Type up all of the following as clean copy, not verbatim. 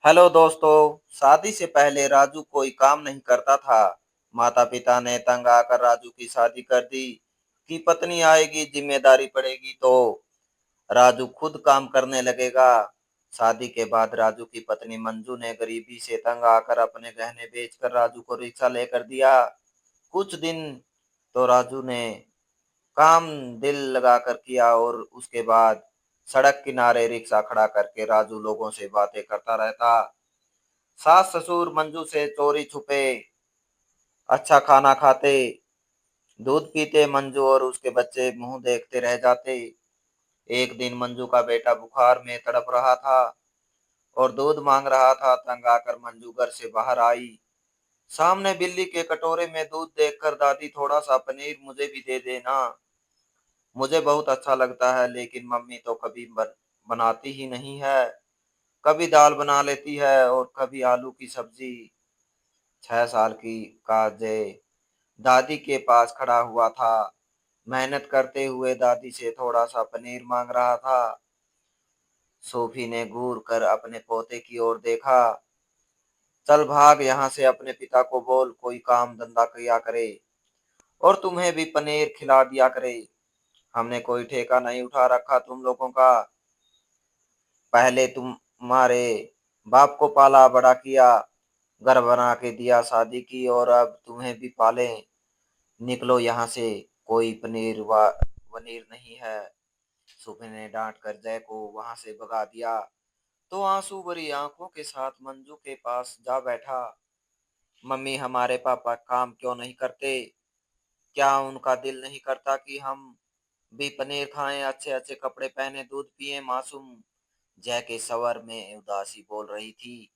Hello दोस्तों। शादी से पहले राजू कोई काम नहीं करता था। माता पिता ने तंग आकर राजू की शादी कर दी कि पत्नी आएगी जिम्मेदारी पड़ेगी तो राजू खुद काम करने लगेगा। शादी के बाद राजू की पत्नी मंजू ने गरीबी से तंग आकर अपने गहने बेचकर राजू को रिक्शा लेकर दिया। कुछ दिन तो राजू ने काम दिल लगाकर किया और उसके बाद सड़क किनारे रिक्शा खड़ा करके राजू लोगों से बातें करता रहता। सास ससुर मंजू से चोरी छुपे अच्छा खाना खाते, दूध पीते। मंजू और उसके बच्चे मुंह देखते रह जाते। एक दिन मंजू का बेटा बुखार में तड़प रहा था और दूध मांग रहा था। तंग आकर मंजू घर से बाहर आई। सामने बिल्ली के कटोरे में दूध देखकर, दादी थोड़ा सा पनीर मुझे भी दे देना, मुझे बहुत अच्छा लगता है। लेकिन मम्मी तो कभी बनाती ही नहीं है। कभी दाल बना लेती है और कभी आलू की सब्जी। 6 साल की का जय दादी के पास खड़ा हुआ था, मेहनत करते हुए दादी से थोड़ा सा पनीर मांग रहा था। सोफी ने घूर कर अपने पोते की ओर देखा। चल भाग यहाँ से, अपने पिता को बोल कोई काम धंधा किया करे और तुम्हें भी पनीर खिला दिया करे। हमने कोई ठेका नहीं उठा रखा तुम लोगों का। पहले तुम्हारे बाप को पाला बड़ा किया, घर बना के दिया, शादी की और अब तुम्हें भी पाले। निकलो यहाँ से, कोई पनीर व वनीर नहीं है। सुबह ने डांट कर जय को वहां से भगा दिया तो आंसू भरी आंखों के साथ मंजू के पास जा बैठा। मम्मी, हमारे पापा काम क्यों नहीं करते? क्या उनका दिल नहीं करता कि हम भी पनीर खाएं, अच्छे अच्छे कपड़े पहने, दूध पिए? मासूम जय के स्वर में उदासी बोल रही थी।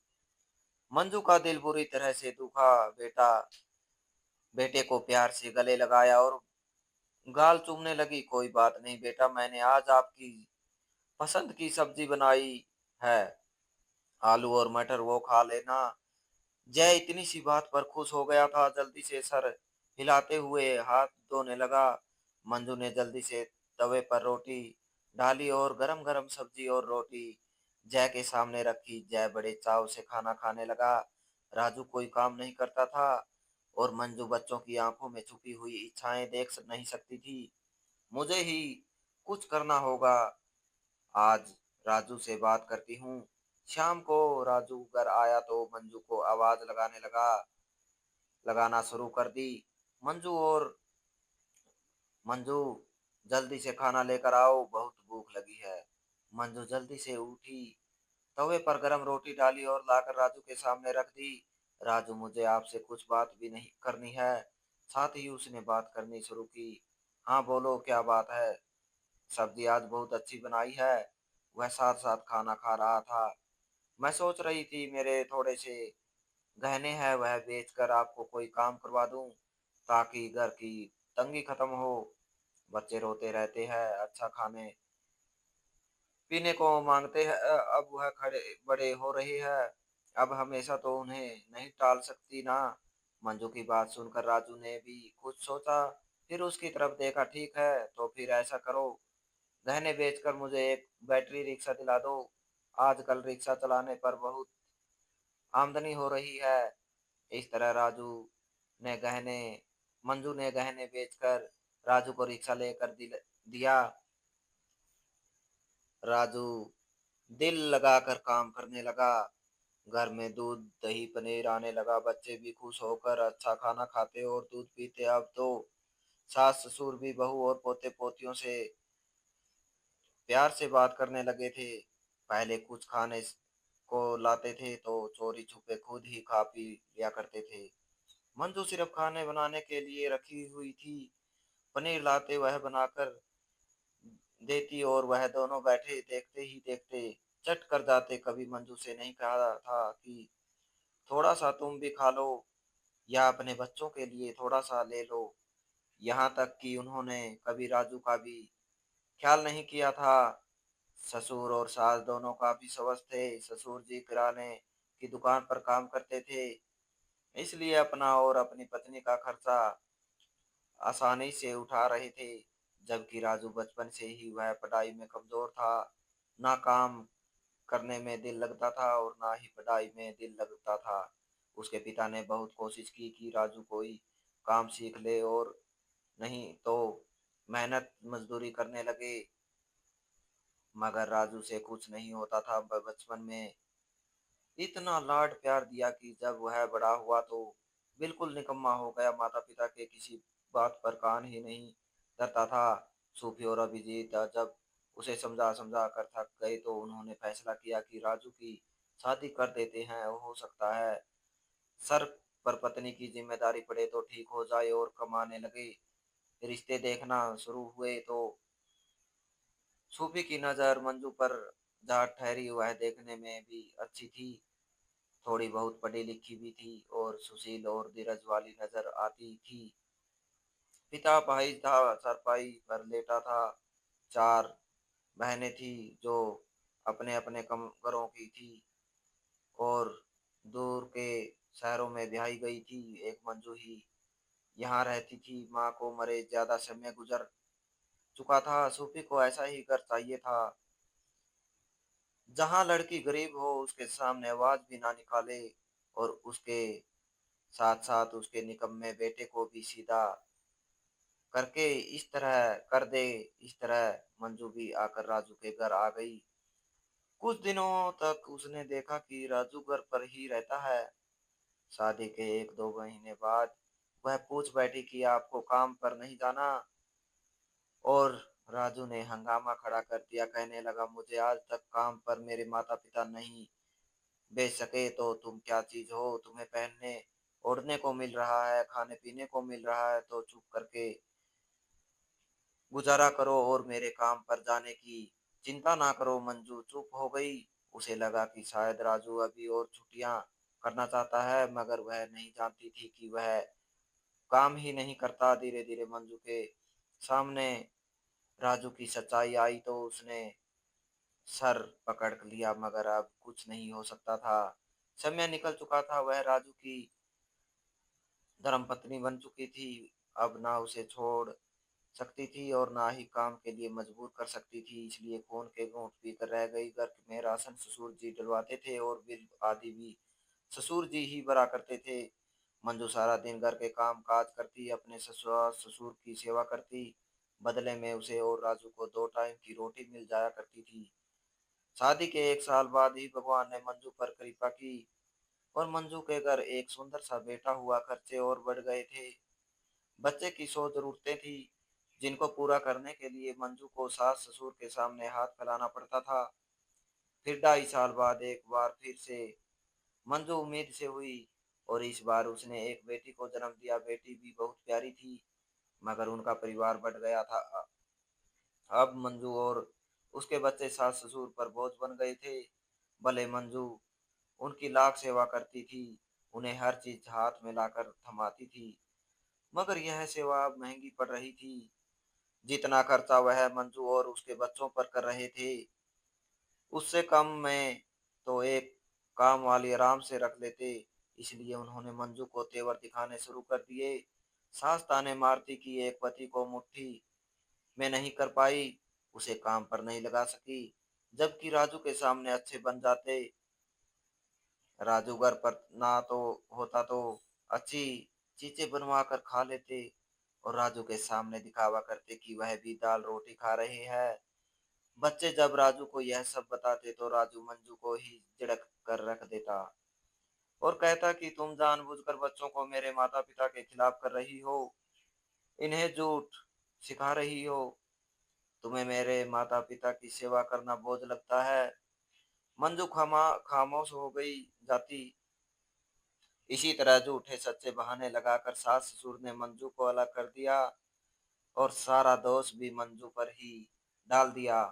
मंजू का दिल बुरी तरह से दुखा। बेटे को प्यार से गले लगाया और गाल चूमने लगी। कोई बात नहीं बेटा, मैंने आज आपकी पसंद की सब्जी बनाई है, आलू और मटर, वो खा लेना। जय इतनी सी बात पर खुश हो गया था, जल्दी से सर हिलाते हुए हाथ धोने लगा। मंजू ने जल्दी से तवे पर रोटी डाली और गरम गरम सब्जी और रोटी जय के सामने रखी। जय बड़े चाव से खाना खाने लगा। राजू कोई काम नहीं करता था और मंजू बच्चों की आंखों में छुपी हुई इच्छाएं देख नहीं सकती थी। मुझे ही कुछ करना होगा, आज राजू से बात करती हूँ। शाम को राजू घर आया तो मंजू को आवाज लगाना शुरू कर दी। मंजू और मंजू, जल्दी से खाना लेकर आओ, बहुत भूख लगी है। मंजू जल्दी से उठी, तवे पर गरम रोटी डाली और लाकर राजू के सामने रख दी। राजू, मुझे आपसे कुछ बात भी नहीं करनी है। साथ ही उसने बात करनी शुरू की। हाँ बोलो, क्या बात है? सब्जी आज बहुत अच्छी बनाई है। वह साथ साथ खाना खा रहा था। मैं सोच रही थी मेरे थोड़े से गहने हैं, वह बेचकर आपको कोई काम करवा दूं ताकि घर की तंगी खत्म हो। बच्चे रोते रहते हैं, अच्छा खाने पीने को मांगते हैं। अब वह खड़े बड़े हो रही है, अब हमेशा तो उन्हें नहीं टाल सकती ना। मंजू की बात सुनकर राजू ने भी कुछ सोचा, फिर उसकी तरफ देखा। ठीक है, तो फिर ऐसा करो, गहने बेचकर मुझे एक बैटरी रिक्शा दिला दो। आजकल रिक्शा चलाने पर बहुत आमदनी हो रही है। इस तरह ने गहने मंजू ने गहने बेचकर राजू को रिक्शा लेकर दिया। राजू दिल लगाकर काम करने लगा। घर में दूध दही पनीर आने लगा। बच्चे भी खुश होकर अच्छा खाना खाते और दूध पीते। अब तो सास ससुर भी बहू और पोते पोतियों से प्यार से बात करने लगे थे। पहले कुछ खाने को लाते थे तो चोरी छुपे खुद ही खा पी लिया करते थे। मंजू सिर्फ खाने बनाने के लिए रखी हुई थी। पनीर लाते वह बनाकर देती और वह दोनों बैठे देखते ही देखते चट कर जाते। कभी मंजू से नहीं कहा था कि थोड़ा सा तुम भी खा लो या अपने बच्चों के लिए थोड़ा सा ले लो। यहाँ तक कि उन्होंने कभी राजू का भी ख्याल नहीं किया था। ससुर और सास दोनों काफी स्वस्थ थे। ससुर जी किराने की दुकान पर काम करते थे, इसलिए अपना और अपनी पत्नी का खर्चा आसानी से उठा रहे थे। जबकि राजू बचपन से ही वह पढ़ाई में कमजोर था, ना काम करने में दिल लगता था और ना ही पढ़ाई में दिल लगता था। उसके पिता ने बहुत कोशिश की कि राजू कोई काम सीख ले और नहीं तो मेहनत मजदूरी करने लगे, मगर राजू से कुछ नहीं होता था। बचपन में इतना लाड प्यार दिया कि जब वह बड़ा हुआ तो बिल्कुल निकम्मा हो गया। माता पिता के किसी बात पर कान ही नहीं धरता था। सूफी और अभिजीत जब उसे समझा समझा कर थक गए तो उन्होंने फैसला किया कि राजू की शादी कर देते हैं। हो सकता है सर पर पत्नी की जिम्मेदारी पड़े तो ठीक हो जाए। और कमाने लगे। रिश्ते देखना शुरू हुए तो सूफी की नजर मंजू पर जा ठहरी। वह देखने में भी अच्छी थी, थोड़ी बहुत पढ़ी लिखी भी थी और सुशील और धीरज वाली नजर आती थी। पिता भाई था, चारपाई पर लेटा था। चार बहनें थी जो अपने अपने कम घरों की थी और दूर के शहरों में ब्याही गई थी। एक मंजू ही यहाँ रहती थी। माँ को मरे ज्यादा समय गुजर चुका था। सूफी को ऐसा ही घर चाहिए था जहाँ लड़की गरीब हो, उसके सामने आवाज भी ना निकाले और उसके साथ साथ उसके निकम्मे बेटे को भी सीधा करके इस तरह कर दे। इस तरह मंजू भी आकर राजू के घर आ गई। कुछ दिनों तक उसने देखा कि राजू घर पर ही रहता है। शादी के एक दो महीने बाद वह पूछ बैठी कि आपको काम पर नहीं जाना। और राजू ने हंगामा खड़ा कर दिया, कहने लगा मुझे आज तक काम पर मेरे माता पिता नहीं भेज सके तो तुम क्या चीज हो। तुम्हें पहनने ओढ़ने को मिल रहा है, खाने पीने को मिल रहा है तो चुप करके गुजारा करो और मेरे काम पर जाने की चिंता ना करो। मंजू चुप हो गई। उसे लगा कि शायद राजू अभी और छुट्टियां करना चाहता है, मगर वह नहीं जानती थी कि वह काम ही नहीं करता। धीरे धीरे मंजू के सामने राजू की सच्चाई आई तो उसने सर पकड़ लिया, मगर अब कुछ नहीं हो सकता था। समय निकल चुका था। वह राजू की धर्मपत्नी बन चुकी थी। अब ना उसे छोड़ सकती थी और ना ही काम के लिए मजबूर कर सकती थी। इसलिए खून के घूंट पीकर रह गई। घर में राशन ससुर जी डलवाते थे और बिल आदि भी ससुर जी ही भरा करते थे। मंजू सारा दिन घर के काम काज करती, अपने ससुर ससुर की सेवा करती। बदले में उसे और राजू को दो टाइम की रोटी मिल जाया करती थी। शादी के एक साल बाद ही भगवान ने मंजू पर कृपा की और मंजू के घर एक सुंदर सा बेटा हुआ। खर्चे और बढ़ गए थे। बच्चे की 100 जरूरतें थी जिनको पूरा करने के लिए मंजू को सास ससुर के सामने हाथ फैलाना पड़ता था। फिर 2.5 साल बाद एक बार फिर से मंजू उम्मीद से हुई और इस बार उसने एक बेटी को जन्म दिया। बेटी भी बहुत प्यारी थी, मगर उनका परिवार बढ़ गया था। अब मंजू और उसके बच्चे सास ससुर पर बोझ बन गए थे। भले मंजू उनकी लाख सेवा करती थी, उन्हें हर चीज हाथ में लाकर थमाती थी, मगर यह सेवा अब महंगी पड़ रही थी। जितना खर्चा वह मंजू और उसके बच्चों पर कर रहे थे, उससे कम में तो एक काम वाली आराम से रख लेते। इसलिए उन्होंने मंजू को तेवर दिखाने शुरू कर दिए। सास ताने मारती कि एक पति को मुट्ठी में नहीं कर पाई, उसे काम पर नहीं लगा सकी। जबकि राजू के सामने अच्छे बन जाते। राजू घर पर ना तो होता तो अच्छी चीजें बनवा कर खा लेते और राजू के सामने दिखावा करते कि वह भी दाल रोटी खा रहे हैं। बच्चे जब राजू को यह सब बताते तो राजू मंजू को ही झिड़क कर रख देता और कहता कि तुम जानबूझकर बच्चों को मेरे माता पिता के खिलाफ कर रही हो, इन्हें झूठ सिखा रही हो। तुम्हें मेरे माता पिता की सेवा करना बोझ लगता है। मंजू खामोश हो गई जाती। इसी तरह झूठे सच्चे बहाने लगाकर सास ससुर ने मंजू को अलग कर दिया और सारा दोष भी मंजू पर ही डाल दिया।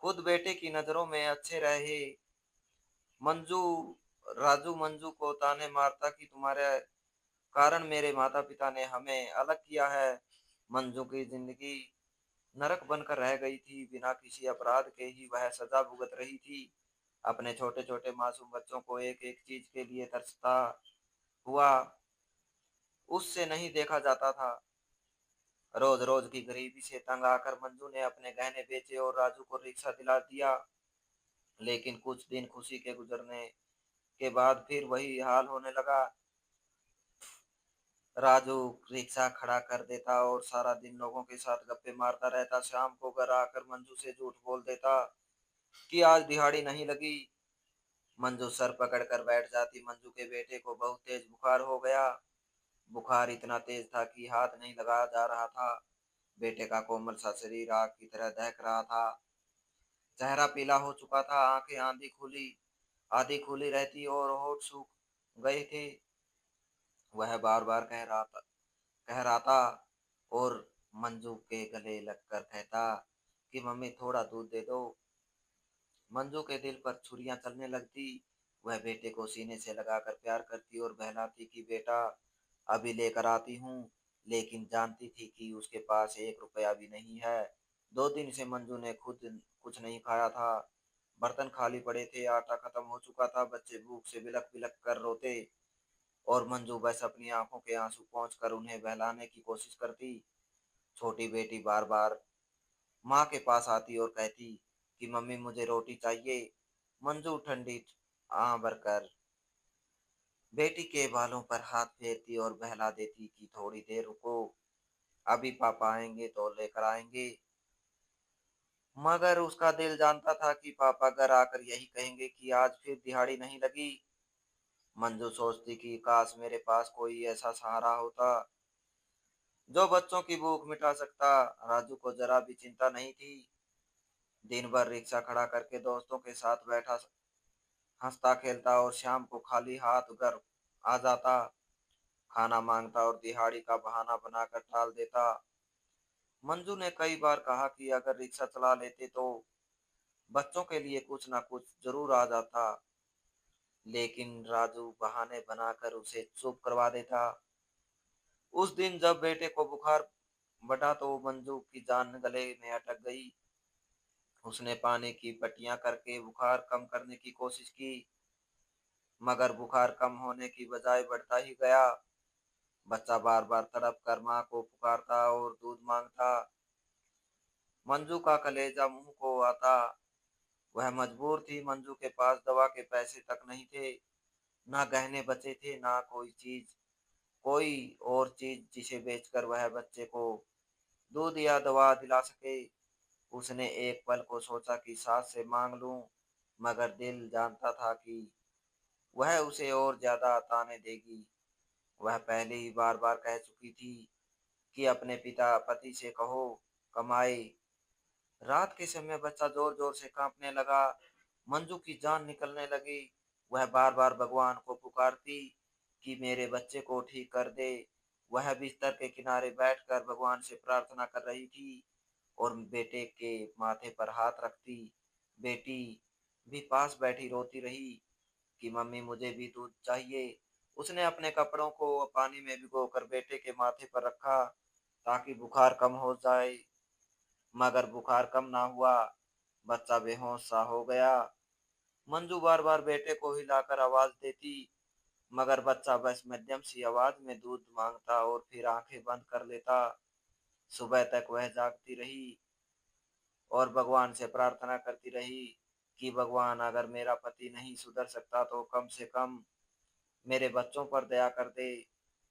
खुद बेटे की नजरों में अच्छे रहे मंजू राजू मंजू को ताने मारता कि तुम्हारे कारण मेरे माता पिता ने हमें अलग किया है। मंजू की जिंदगी नरक बनकर रह गई थी। बिना किसी अपराध के ही वह सजा भुगत रही थी। अपने छोटे छोटे मासूम बच्चों को एक एक चीज के लिए तरसता हुआ उससे नहीं देखा जाता था। रोज रोज की गरीबी से तंग आकर मंजू ने अपने गहने बेचे और राजू को रिक्शा दिला दिया। लेकिन कुछ दिन खुशी के गुजरने के बाद फिर वही हाल होने लगा। राजू रिक्शा खड़ा कर देता और सारा दिन लोगों के साथ गप्पे मारता रहता। शाम को घर आकर मंजू से झूठ बोल देता कि आज दिहाड़ी नहीं लगी। मंजू सर पकड़कर बैठ जाती। मंजू के बेटे को बहुत तेज बुखार हो गया। बुखार इतना तेज था कि हाथ नहीं लगाया जा रहा था। बेटे का कोमल सा शरीर आग की तरह दहक रहा था। चेहरा पीला हो चुका था, आंखें आधी खुली रहती और होठ सूख गए थे। वह बार बार कह रहा था और मंजू के गले लगकर कहता कि मम्मी थोड़ा दूध दे दो। मंजू के दिल पर छुरियां चलने लगती। वह बेटे को सीने से लगाकर प्यार करती और बहलाती कि बेटा अभी लेकर आती हूँ। लेकिन जानती थी कि उसके पास 1 रुपया भी नहीं है। 2 दिन से मंजू ने खुद कुछ नहीं खाया था। बर्तन खाली पड़े थे, आटा खत्म हो चुका था। बच्चे भूख से बिलख बिलख कर रोते और मंजू बस अपनी आंखों के आंसू पोंछ कर उन्हें बहलाने की कोशिश करती। छोटी बेटी बार बार माँ के पास आती और कहती कि मम्मी मुझे रोटी चाहिए। मंजू ठंडी आह भरकर बेटी के बालों पर हाथ फेरती और बहला देती कि थोड़ी देर रुको, अभी पापा आएंगे तो लेकर आएंगे। मगर उसका दिल जानता था कि पापा घर आकर यही कहेंगे कि आज फिर दिहाड़ी नहीं लगी। मंजू सोचती कि काश मेरे पास कोई ऐसा सहारा होता जो बच्चों की भूख मिटा सकता। राजू को जरा भी चिंता नहीं थी। दिन भर रिक्शा खड़ा करके दोस्तों के साथ बैठा हंसता खेलता और शाम को खाली हाथ घर आ जाता। खाना मांगता और दिहाड़ी का बहाना बनाकर टाल देता। मंजू ने कई बार कहा कि अगर रिक्शा चला लेते तो बच्चों के लिए कुछ ना कुछ जरूर आ जाता। लेकिन राजू बहाने बनाकर उसे चुप करवा देता। उस दिन जब बेटे को बुखार बढ़ा तो मंजू की जान गले में अटक गई। उसने पानी की पट्टियां करके बुखार कम करने की कोशिश की, मगर बुखार कम होने की बजाय बढ़ता ही गया। बच्चा बार बार तड़प कर माँ को पुकारता और दूध मांगता। मंजू का कलेजा मुंह को आता। वह मजबूर थी। मंजू के पास दवा के पैसे तक नहीं थे। ना गहने बचे थे, ना कोई और चीज जिसे बेचकर वह बच्चे को दूध या दवा दिला सके। उसने एक पल को सोचा कि सास से मांग लूं, मगर दिल जानता था कि वह उसे और ज्यादा ताने देगी। वह पहले ही बार बार कह चुकी थी कि अपने पिता पति से कहो कमाए। रात के समय बच्चा जोर जोर से कांपने लगा। मंजू की जान निकलने लगी। वह बार बार भगवान को पुकारती कि मेरे बच्चे को ठीक कर दे। वह बिस्तर के किनारे बैठकर भगवान से प्रार्थना कर रही थी और बेटे के माथे पर हाथ रखती। बेटी भी पास बैठी रोती रही कि मम्मी मुझे भी दूध चाहिए। उसने अपने कपड़ों को पानी में भिगोकर बेटे के माथे पर रखा ताकि बुखार कम हो जाए, मगर बुखार कम ना हुआ। बच्चा बेहोश सा हो गया। मंजू बार बार बेटे को हिलाकर आवाज देती, मगर बच्चा बस मध्यम सी आवाज में दूध मांगता और फिर आंखें बंद कर लेता। सुबह तक वह जागती रही और भगवान से प्रार्थना करती रही कि भगवान अगर मेरा पति नहीं सुधर सकता तो कम से कम मेरे बच्चों पर दया कर दे।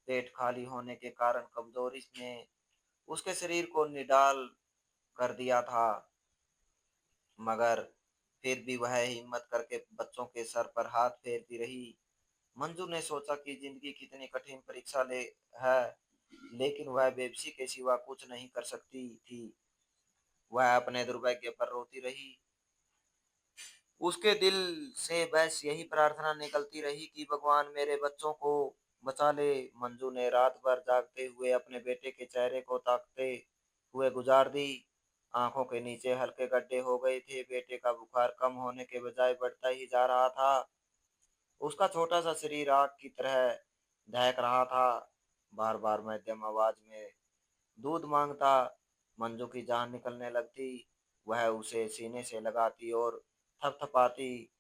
पेट खाली होने के कारण कमजोरी ने उसके शरीर को निडाल कर दिया था, मगर फिर भी वह हिम्मत करके बच्चों के सर पर हाथ फेरती रही। मंजू ने सोचा कि जिंदगी कितनी कठिन परीक्षा ले है, लेकिन वह बेबसी के सिवा कुछ नहीं कर सकती थी। वह अपने दुर्भाग्य पर रोती रही। उसके दिल से बस यही प्रार्थना निकलती रही कि भगवान मेरे बच्चों को बचा ले। मंजू ने रात भर जागते हुए अपने बेटे के चेहरे को ताकते हुए गुजार दी। आंखों के नीचे हल्के गड्ढे हो गए थे। बेटे का बुखार कम होने के बजाय बढ़ता ही जा रहा था। उसका छोटा सा शरीर आग की तरह दहक रहा था। बार बार मध्यम आवाज में दूध मांगता। मंजू की जान निकलने लगती। वह उसे सीने से लगाती और थपथपाती,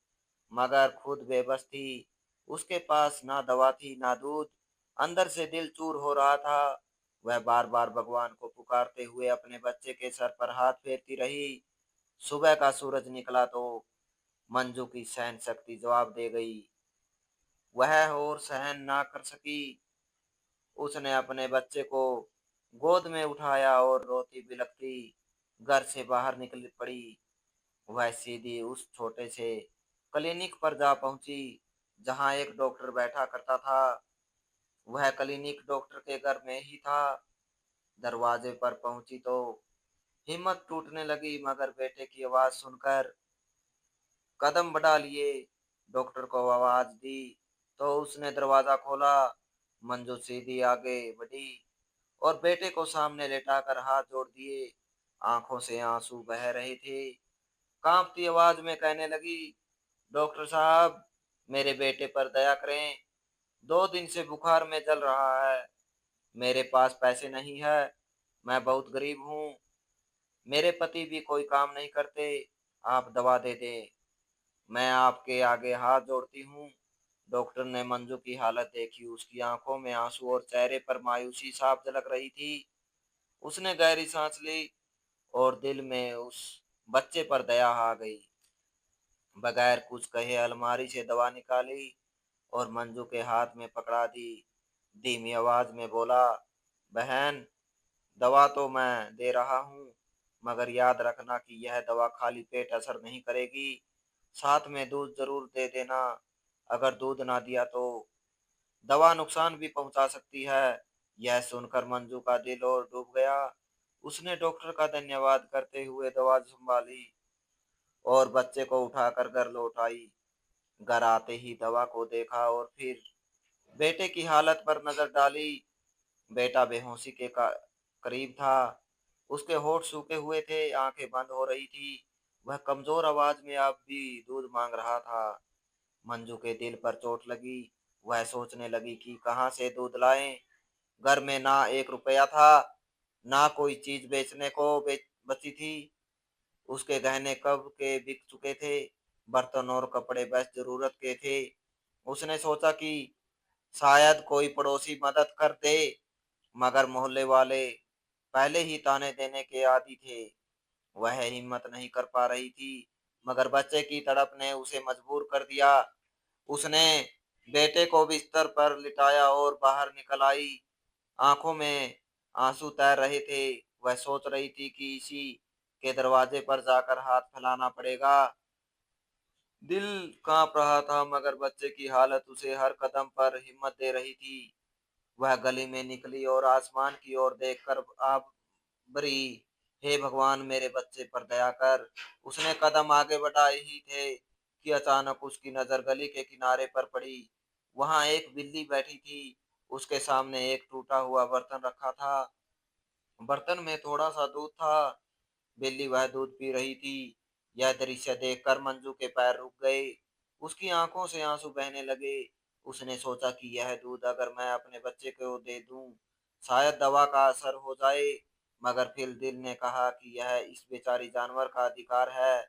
मगर खुद बेबस थी। उसके पास ना दवा थी ना दूध। अंदर से दिल चूर हो रहा था। वह बार बार भगवान को पुकारते हुए अपने बच्चे के सर पर हाथ फेरती रही। सुबह का सूरज निकला तो मंजू की सहन शक्ति जवाब दे गई। वह और सहन ना कर सकी। उसने अपने बच्चे को गोद में उठाया और रोती बिलखती घर से बाहर निकल पड़ी। वह सीधी उस छोटे से क्लिनिक पर जा पहुंची जहां एक डॉक्टर बैठा करता था। वह क्लिनिक डॉक्टर के घर में ही था। दरवाजे पर पहुंची तो हिम्मत टूटने लगी, मगर बेटे की आवाज सुनकर कदम बढ़ा लिए। डॉक्टर को आवाज दी तो उसने दरवाजा खोला। मंजू सीधी आगे बढ़ी और बेटे को सामने लेटाकर हाथ जोड़ दिए। आंखों से आंसू बह रहे थे। कांपती आवाज में कहने लगी, डॉक्टर साहब, मेरे बेटे पर दया करें। 2 दिन से बुखार में जल रहा है। मेरे पास पैसे नहीं है। मैं बहुत गरीब हूँ। मेरे पति भी कोई काम नहीं करते। आप दवा दे दें। मैं आपके आगे हाथ जोड़ती हूँ। डॉक्टर ने मंजू की हालत देखी। उसकी आंखों में आंसू और चेहरे पर मायूसी साफ झलक रही थी। उसने गहरी सांस ली और दिल में उस बच्चे पर दया आ गई। बगैर कुछ कहे अलमारी से दवा निकाली और मंजू के हाथ में पकड़ा दी। धीमी आवाज में बोला, बहन, दवा तो मैं दे रहा हूँ, मगर याद रखना कि यह दवा खाली पेट असर नहीं करेगी। साथ में दूध जरूर दे देना। अगर दूध ना दिया तो दवा नुकसान भी पहुंचा सकती है। यह सुनकर मंजू का दिल और डूब गया। उसने डॉक्टर का धन्यवाद करते हुए दवा संभाली और बच्चे को उठाकर घर लौट आई। घर आते ही दवा को देखा और फिर बेटे की हालत पर नजर डाली। बेटा बेहोशी के करीब था। उसके होठ सूखे हुए थे, आंखें बंद हो रही थी। वह कमजोर आवाज में अब भी दूध मांग रहा था। मंजू के दिल पर चोट लगी। वह सोचने लगी कि कहाँ से दूध लाएं। घर में ना 1 रुपया था, ना कोई चीज बेचने को बची थी। उसके गहने कब के बिक चुके थे। बर्तन और कपड़े बस जरूरत के थे। उसने सोचा कि शायद कोई पड़ोसी मदद कर दे, मगर मोहल्ले वाले पहले ही ताने देने के आदी थे। वह हिम्मत नहीं कर पा रही थी, मगर बच्चे की तड़प ने उसे मजबूर कर दिया। उसने बेटे को बिस्तर पर लिटाया और बाहर निकल आई। आंखों में आंसू तैर रहे थे। वह सोच रही थी कि इसी के दरवाजे पर जाकर हाथ फैलाना पड़ेगा। दिल कांप रहा था, मगर बच्चे की हालत उसे हर कदम पर हिम्मत दे रही थी। वह गली में निकली और आसमान की ओर देखकर आप बरी, हे भगवान, मेरे बच्चे पर दया कर। उसने कदम आगे बढ़ाए ही थे कि अचानक उसकी नजर गली के किनारे पर पड़ी। वहां एक बिल्ली बैठी थी। उसके सामने एक टूटा हुआ बर्तन रखा था। बर्तन में थोड़ा सा दूध था। बिल्ली वह दूध पी रही थी। यह दृश्य देखकर मंजू के पैर रुक गए। उसकी आंखों से आंसू बहने लगे। उसने सोचा कि यह दूध अगर मैं अपने बच्चे को दे दूं, शायद दवा का असर हो जाए। मगर फिर दिल ने कहा कि यह इस बेचारी जानवर का अधिकार है।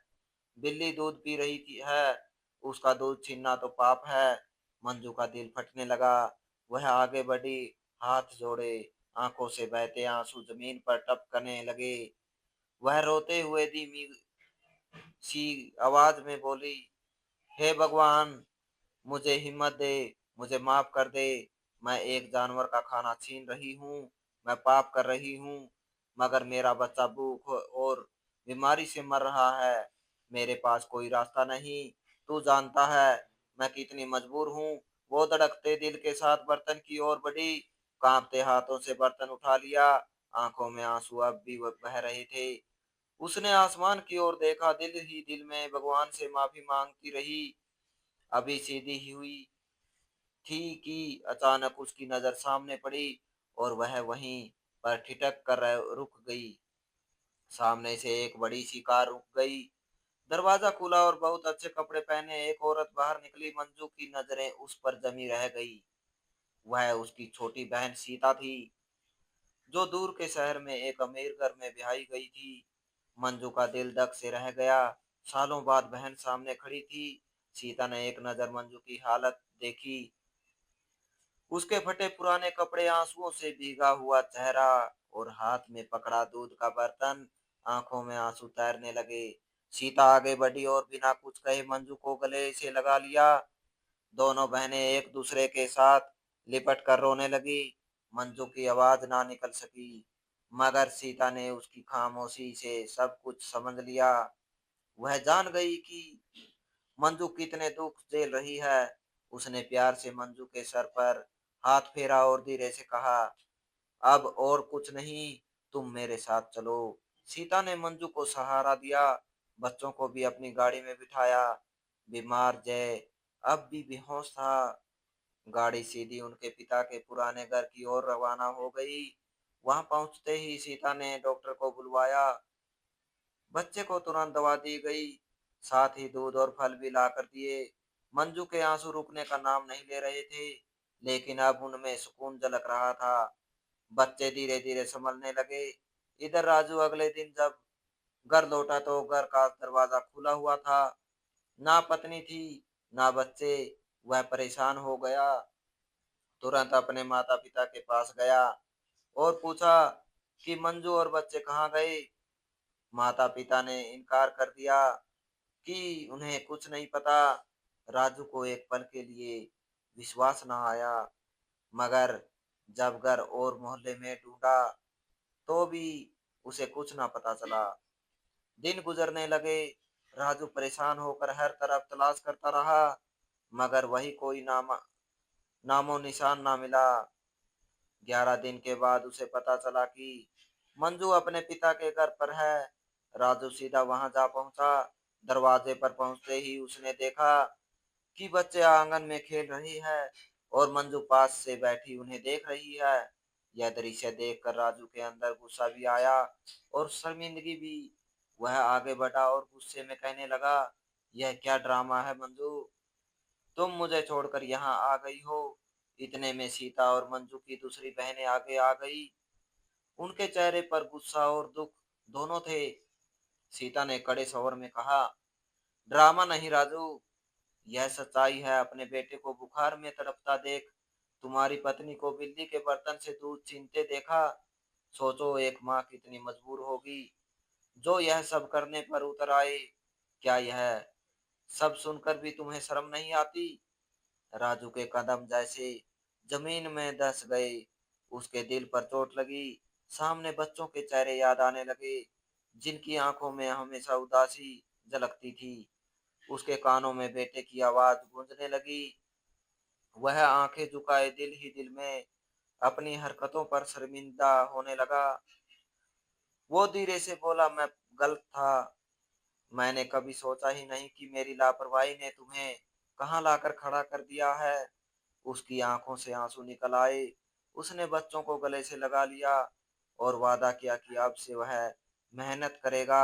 बिल्ली दूध पी रही थी है, उसका दूध छीनना तो पाप है। मंजू का दिल फटने लगा। वह आगे बढ़ी, हाथ जोड़े, आंखों से बहते आंसू जमीन पर टपकने लगे। वह रोते हुए धीमी सी आवाज में बोली, हे भगवान, मुझे हिम्मत दे, मुझे माफ कर दे। मैं एक जानवर का खाना छीन रही हूँ। मैं पाप कर रही हूँ, मगर मेरा बच्चा भूख और बीमारी से मर रहा है। मेरे पास कोई रास्ता नहीं। तू जानता है मैं कितनी मजबूर हूँ। वो धड़कते दिल के साथ बर्तन की ओर बढ़ी। कांपते हाथों से बर्तन उठा लिया। आंखों में आंसू अब भी बह रहे थे। उसने आसमान की ओर देखा, दिल ही दिल में भगवान से माफी मांगती रही। अभी सीधी ही हुई थी कि अचानक उसकी नजर सामने पड़ी और वह वहीं पर ठिठक कर रुक गई। सामने से एक बड़ी सी कार रुक गई। दरवाजा खुला और बहुत अच्छे कपड़े पहने एक औरत बाहर निकली। मंजू की नजरें उस पर जमी रह गई। वह उसकी छोटी बहन सीता थी, जो दूर के शहर में एक अमीर घर में ब्याही गई थी। मंजू का दिल धक से रह गया। सालों बाद बहन सामने खड़ी थी। सीता ने एक नजर मंजू की हालत देखी। उसके फटे पुराने कपड़े, आंसुओं से भीगा हुआ चेहरा और हाथ में पकड़ा दूध का बर्तन। आंखों में आंसू तैरने लगे। सीता आगे बढ़ी और बिना कुछ कहे मंजू को गले से लगा लिया। दोनों बहनें एक दूसरे के साथ लिपट कर रोने लगी। मंजू की आवाज ना निकल सकी, मगर सीता ने उसकी खामोशी से सब कुछ समझ लिया। वह जान गई कि मंजू कितने दुख झेल रही है। उसने प्यार से मंजू के सर पर हाथ फेरा और धीरे से कहा, अब और कुछ नहीं, तुम मेरे साथ चलो। सीता ने मंजू को सहारा दिया, बच्चों को भी अपनी गाड़ी में बिठाया। बीमार जय अब भी बेहोश था। गाड़ी सीधी उनके पिता के पुराने घर की ओर रवाना हो गई। वहां पहुंचते ही सीता ने डॉक्टर को बुलवाया। बच्चे को तुरंत दवा दी गई, साथ ही दूध और फल भी ला कर दिए। मंजू के आंसू रुकने का नाम नहीं ले रहे थे, लेकिन अब उनमें सुकून झलक रहा था। बच्चे धीरे धीरे संभलने लगे। इधर राजू अगले दिन जब घर लौटा तो घर का दरवाजा खुला हुआ था। ना पत्नी थी, ना बच्चे। वह परेशान हो गया, तुरंत अपने माता पिता के पास गया और पूछा कि मंजू और बच्चे कहाँ गए। माता पिता ने इनकार कर दिया कि उन्हें कुछ नहीं पता। राजू को एक पल के लिए विश्वास न आया, मगर जब घर और मोहल्ले में ढूंढा तो भी उसे कुछ ना पता चला। दिन गुजरने लगे, राजू परेशान होकर हर तरफ तलाश करता रहा, मगर वही कोई नामो निशान ना मिला। 11 दिन के बाद उसे पता चला कि मंजू अपने पिता के घर पर है। राजू सीधा वहां जा पहुंचा। दरवाजे पर पहुंचते ही उसने देखा कि बच्चे आंगन में खेल रही है और मंजू पास से बैठी उन्हें देख रही है। यह दृश्य देखकर राजू के अंदर गुस्सा भी आया और शर्मिंदगी भी। वह आगे बढ़ा और गुस्से में कहने लगा, यह क्या ड्रामा है मंजू, तुम मुझे छोड़कर यहाँ आ गई हो। इतने में सीता और मंजू की दूसरी बहनें आगे आ गई। उनके चेहरे पर गुस्सा और दुख दोनों थे। सीता ने कड़े स्वर में कहा, ड्रामा नहीं राजू, यह सच्चाई है। अपने बेटे को बुखार में तड़पता देख, तुम्हारी पत्नी को बिल्ली के बर्तन से दूध छीनते देखा। सोचो एक माँ कितनी मजबूर होगी जो यह सब करने पर उतर आए। क्या यह सब सुनकर भी तुम्हें शर्म नहीं आती? राजू के कदम जैसे जमीन में धंस गए। उसके दिल पर चोट लगी। सामने बच्चों के चेहरे याद आने लगे, जिनकी आंखों में हमेशा उदासी झलकती थी। उसके कानों में बेटे की आवाज गूंजने लगी। वह आंखें झुकाए दिल ही दिल में अपनी हरकतों पर शर्मिंदा होने लगा। वो धीरे से बोला, मैं गलत था। मैंने कभी सोचा ही नहीं कि मेरी लापरवाही ने तुम्हें कहाँ लाकर खड़ा कर दिया है। उसकी आंखों से आंसू निकल आए। उसने बच्चों को गले से लगा लिया और वादा किया कि अब से वह मेहनत करेगा।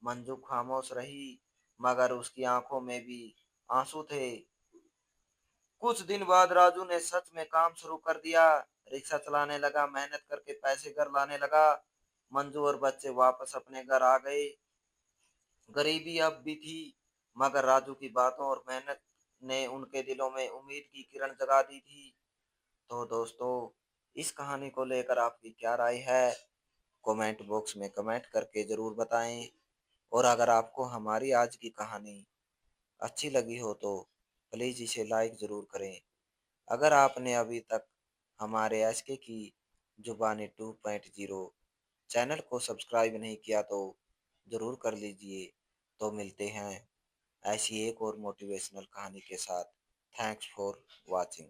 मंजू खामोश रही, मगर उसकी आंखों में भी आंसू थे। कुछ दिन बाद राजू ने सच में काम शुरू कर दिया। रिक्शा चलाने लगा, मेहनत करके पैसे घर लाने लगा। मंजू और बच्चे वापस अपने घर आ गए। गरीबी अब भी थी, मगर राजू की बातों और मेहनत ने उनके दिलों में उम्मीद की किरण जगा दी थी। तो दोस्तों, इस कहानी को लेकर आपकी क्या राय है? कमेंट बॉक्स में कमेंट करके जरूर बताएं। और अगर आपको हमारी आज की कहानी अच्छी लगी हो तो प्लीज़ इसे लाइक ज़रूर करें। अगर आपने अभी तक हमारे एसके की जुबानी 2.0 चैनल को सब्सक्राइब नहीं किया तो ज़रूर कर लीजिए। तो मिलते हैं ऐसी एक और मोटिवेशनल कहानी के साथ। Thanks for watching.